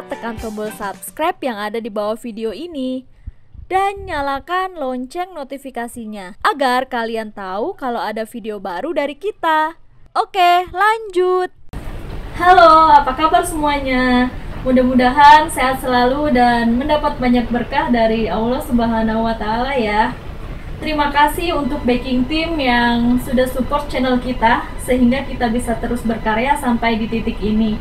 lupa tekan tombol subscribe yang ada di bawah video ini. Dan nyalakan lonceng notifikasinya agar kalian tahu kalau ada video baru dari kita. Oke, lanjut. Halo, apa kabar semuanya? Mudah-mudahan sehat selalu dan mendapat banyak berkah dari Allah Subhanahu wa Ta'ala ya. Terima kasih untuk backing team yang sudah support channel kita sehingga kita bisa terus berkarya sampai di titik ini.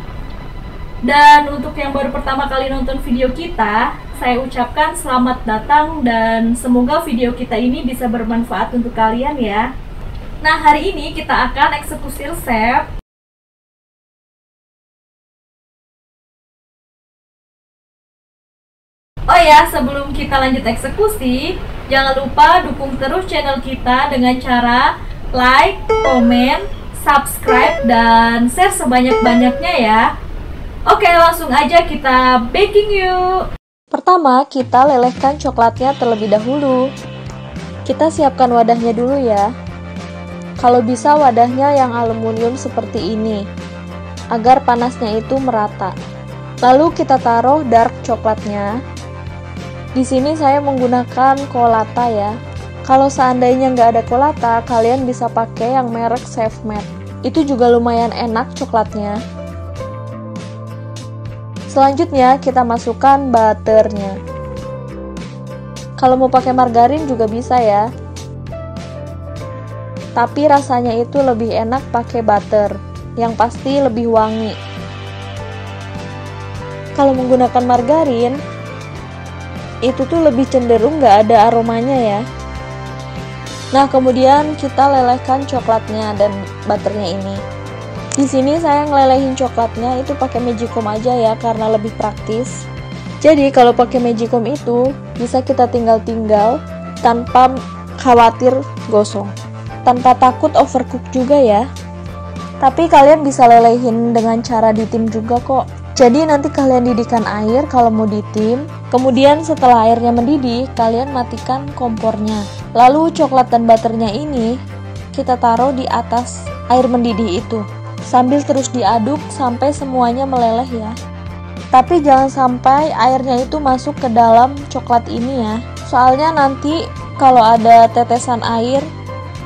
Dan untuk yang baru pertama kali nonton video kita, saya ucapkan selamat datang dan semoga video kita ini bisa bermanfaat untuk kalian ya. Nah, hari ini kita akan eksekusi resep. Oh ya, sebelum kita lanjut eksekusi, jangan lupa dukung terus channel kita dengan cara like, komen, subscribe, dan share sebanyak-banyaknya ya. Oke, langsung aja kita baking yuk. Pertama, kita lelehkan coklatnya terlebih dahulu. Kita siapkan wadahnya dulu ya. Kalau bisa wadahnya yang aluminium seperti ini, agar panasnya itu merata. Lalu kita taruh dark coklatnya. Di sini saya menggunakan Colata ya. Kalau seandainya nggak ada Colata, kalian bisa pakai yang merek Safe-Made. Itu juga lumayan enak coklatnya. Selanjutnya kita masukkan butternya. Kalau mau pakai margarin juga bisa ya. Tapi rasanya itu lebih enak pakai butter, yang pasti lebih wangi. Kalau menggunakan margarin, itu tuh lebih cenderung nggak ada aromanya ya. Nah, kemudian kita lelehkan coklatnya dan butternya ini. Di sini saya ngelelehin coklatnya itu pakai magicom aja ya karena lebih praktis. Jadi kalau pakai magicom itu bisa kita tinggal-tinggal tanpa khawatir gosong, tanpa takut overcook juga ya. Tapi kalian bisa lelehin dengan cara ditim juga kok. Jadi nanti kalian didihkan air kalau mau ditim. Kemudian setelah airnya mendidih, kalian matikan kompornya. Lalu coklat dan butternya ini kita taruh di atas air mendidih itu, sambil terus diaduk sampai semuanya meleleh ya. Tapi jangan sampai airnya itu masuk ke dalam coklat ini ya. Soalnya nanti kalau ada tetesan air,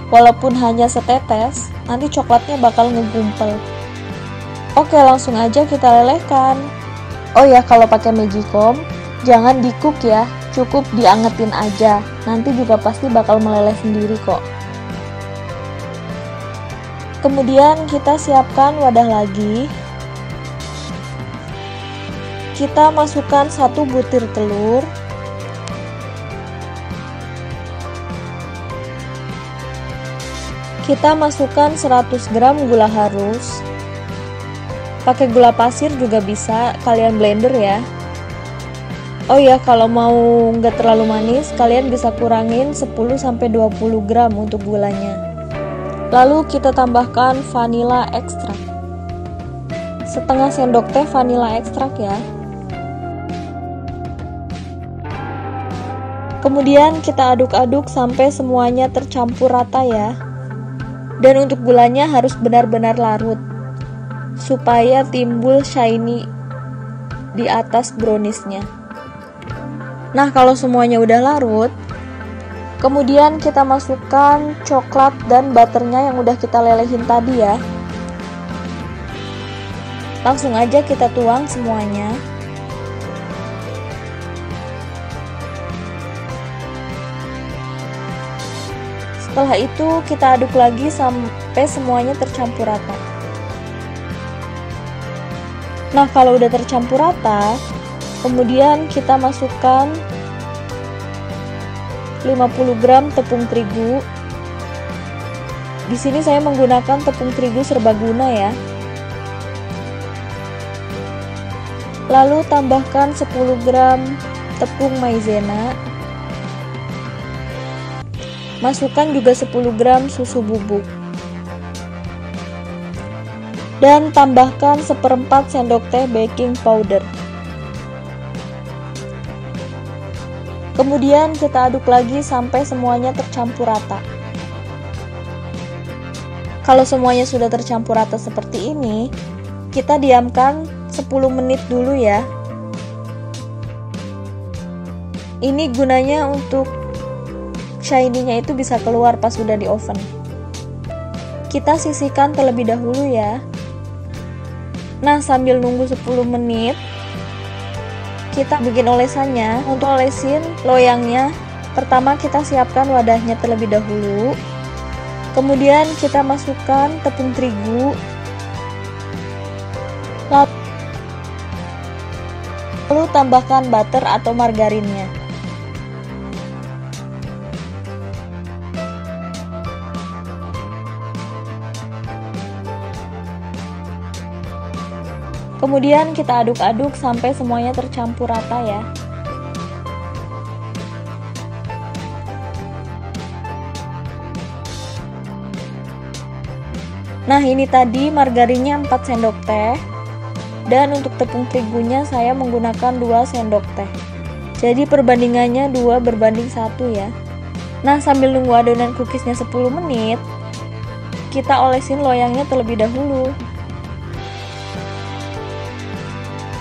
walaupun hanya setetes, nanti coklatnya bakal ngegumpel. Oke, langsung aja kita lelehkan. Oh ya, kalau pakai magicom jangan di-cook ya, cukup diangetin aja. Nanti juga pasti bakal meleleh sendiri kok. Kemudian kita siapkan wadah lagi. Kita masukkan 1 butir telur. Kita masukkan 100 gram gula halus. Pakai gula pasir juga bisa, kalian blender ya. Oh ya, kalau mau nggak terlalu manis, kalian bisa kurangin 10-20 gram untuk gulanya. Lalu kita tambahkan vanilla ekstrak. Setengah sendok teh vanilla ekstrak ya. Kemudian kita aduk-aduk sampai semuanya tercampur rata ya. Dan untuk gulanya harus benar-benar larut, supaya timbul shiny di atas browniesnya. Nah, kalau semuanya udah larut, kemudian kita masukkan coklat dan butternya yang udah kita lelehin tadi ya. Langsung aja kita tuang semuanya. Setelah itu kita aduk lagi sampai semuanya tercampur rata. Nah, kalau udah tercampur rata, kemudian kita masukkan 50 gram tepung terigu. Di sini saya menggunakan tepung terigu serbaguna ya. Lalu tambahkan 10 gram tepung maizena. Masukkan juga 10 gram susu bubuk. Dan tambahkan 1/4 sendok teh baking powder. Kemudian kita aduk lagi sampai semuanya tercampur rata. Kalau semuanya sudah tercampur rata seperti ini, kita diamkan 10 menit dulu ya. Ini gunanya untuk shiny-nya itu bisa keluar pas udah di oven. Kita sisihkan terlebih dahulu ya. Nah, sambil nunggu 10 menit, kita bikin olesannya. Untuk olesin loyangnya, pertama kita siapkan wadahnya terlebih dahulu. Kemudian kita masukkan tepung terigu. Lalu tambahkan butter atau margarinnya. Kemudian kita aduk-aduk sampai semuanya tercampur rata ya. Nah, ini tadi margarinnya 4 sendok teh. Dan untuk tepung terigunya saya menggunakan 2 sendok teh. Jadi perbandingannya 2 berbanding 1 ya. Nah, sambil nunggu adonan cookiesnya 10 menit, kita olesin loyangnya terlebih dahulu.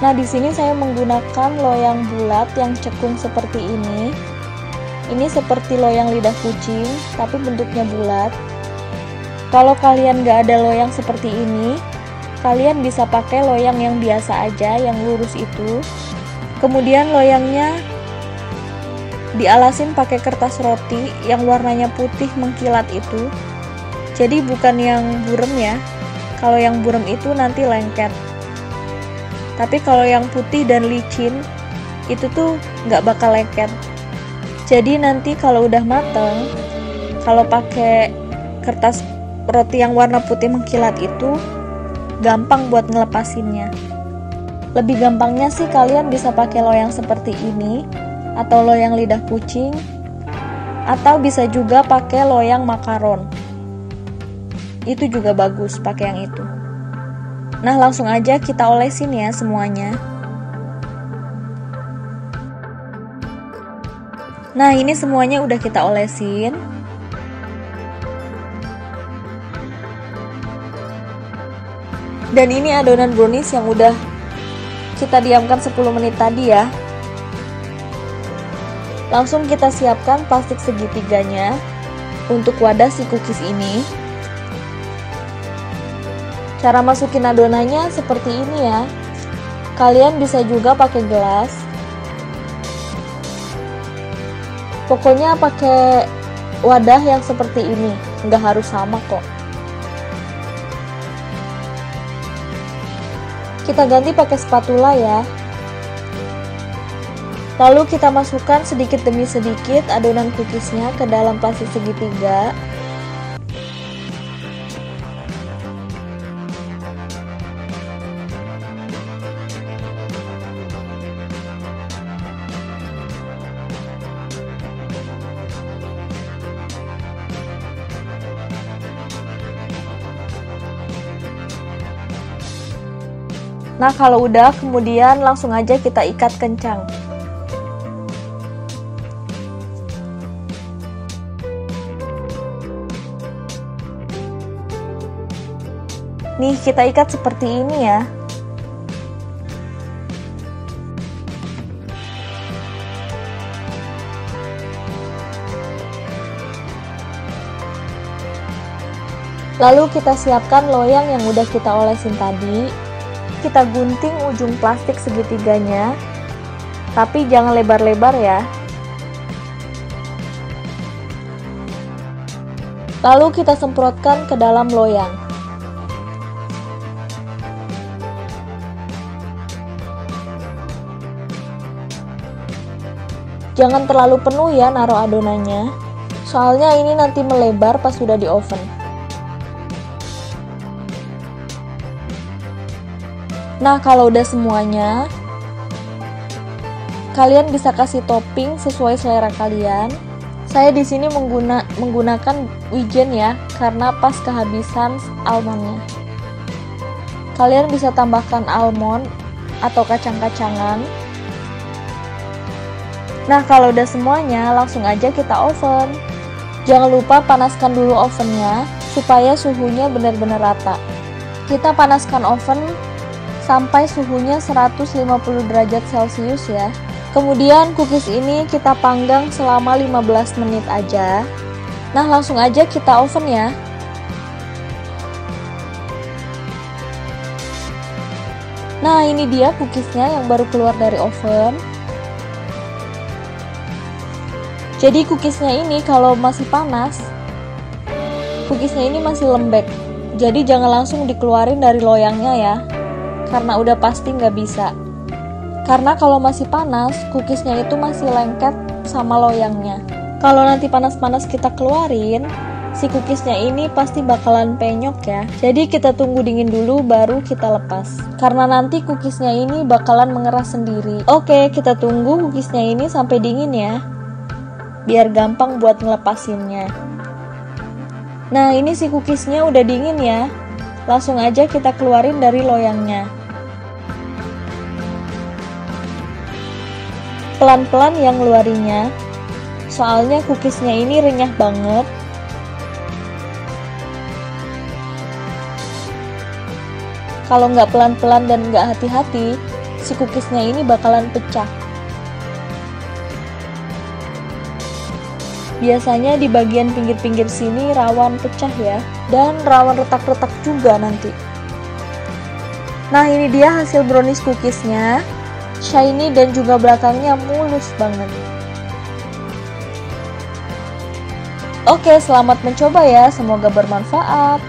Nah, di sini saya menggunakan loyang bulat yang cekung seperti ini. Ini seperti loyang lidah kucing, tapi bentuknya bulat. Kalau kalian nggak ada loyang seperti ini, kalian bisa pakai loyang yang biasa aja, yang lurus itu. Kemudian loyangnya dialasin pakai kertas roti yang warnanya putih mengkilat itu. Jadi bukan yang burem ya. Kalau yang burem itu nanti lengket. Tapi kalau yang putih dan licin itu tuh nggak bakal lengket. Jadi nanti kalau udah mateng, kalau pakai kertas roti yang warna putih mengkilat itu gampang buat ngelepasinnya. Lebih gampangnya sih kalian bisa pakai loyang seperti ini atau loyang lidah kucing, atau bisa juga pakai loyang makaron. Itu juga bagus pakai yang itu. Nah, langsung aja kita olesin ya semuanya. Nah, ini semuanya udah kita olesin. Dan ini adonan brownies yang udah kita diamkan 10 menit tadi ya. Langsung kita siapkan plastik segitiganya untuk wadah si cookies ini. Cara masukin adonannya seperti ini ya. Kalian bisa juga pakai gelas. Pokoknya pakai wadah yang seperti ini, nggak harus sama kok. Kita ganti pakai spatula ya. Lalu kita masukkan sedikit demi sedikit adonan cookiesnya ke dalam plastik segitiga. Nah, kalau udah, kemudian langsung aja kita ikat kencang. Nih, kita ikat seperti ini ya. Lalu kita siapkan loyang yang udah kita olesin tadi. Kita gunting ujung plastik segitiganya, tapi jangan lebar-lebar ya. Lalu kita semprotkan ke dalam loyang. Jangan terlalu penuh ya naruh adonannya, soalnya ini nanti melebar pas sudah di oven. Nah, kalau udah semuanya, kalian bisa kasih topping sesuai selera kalian. Saya di sini menggunakan wijen ya, karena pas kehabisan almondnya. Kalian bisa tambahkan almond atau kacang-kacangan. Nah, kalau udah semuanya, langsung aja kita oven. Jangan lupa panaskan dulu ovennya supaya suhunya benar-benar rata. Kita panaskan oven sampai suhunya 150 derajat Celcius ya. Kemudian cookies ini kita panggang selama 15 menit aja. Nah, langsung aja kita oven ya. Nah, ini dia cookiesnya yang baru keluar dari oven. Jadi cookiesnya ini kalau masih panas, cookiesnya ini masih lembek. Jadi jangan langsung dikeluarin dari loyangnya ya, karena udah pasti nggak bisa. Karena kalau masih panas, cookiesnya itu masih lengket sama loyangnya. Kalau nanti panas-panas kita keluarin, si cookiesnya ini pasti bakalan penyok ya. Jadi kita tunggu dingin dulu baru kita lepas. Karena nanti cookiesnya ini bakalan mengeras sendiri. Oke, kita tunggu cookiesnya ini sampai dingin ya, biar gampang buat ngelepasinnya. Nah, ini si cookiesnya udah dingin ya. Langsung aja kita keluarin dari loyangnya. Pelan-pelan yang ngeluarinnya, soalnya cookiesnya ini renyah banget. Kalau nggak pelan-pelan dan nggak hati-hati, si cookiesnya ini bakalan pecah. Biasanya di bagian pinggir-pinggir sini rawan pecah ya, dan rawan retak-retak juga nanti. Nah, ini dia hasil brownies cookiesnya, shiny dan juga belakangnya mulus banget. Oke, selamat mencoba ya, semoga bermanfaat.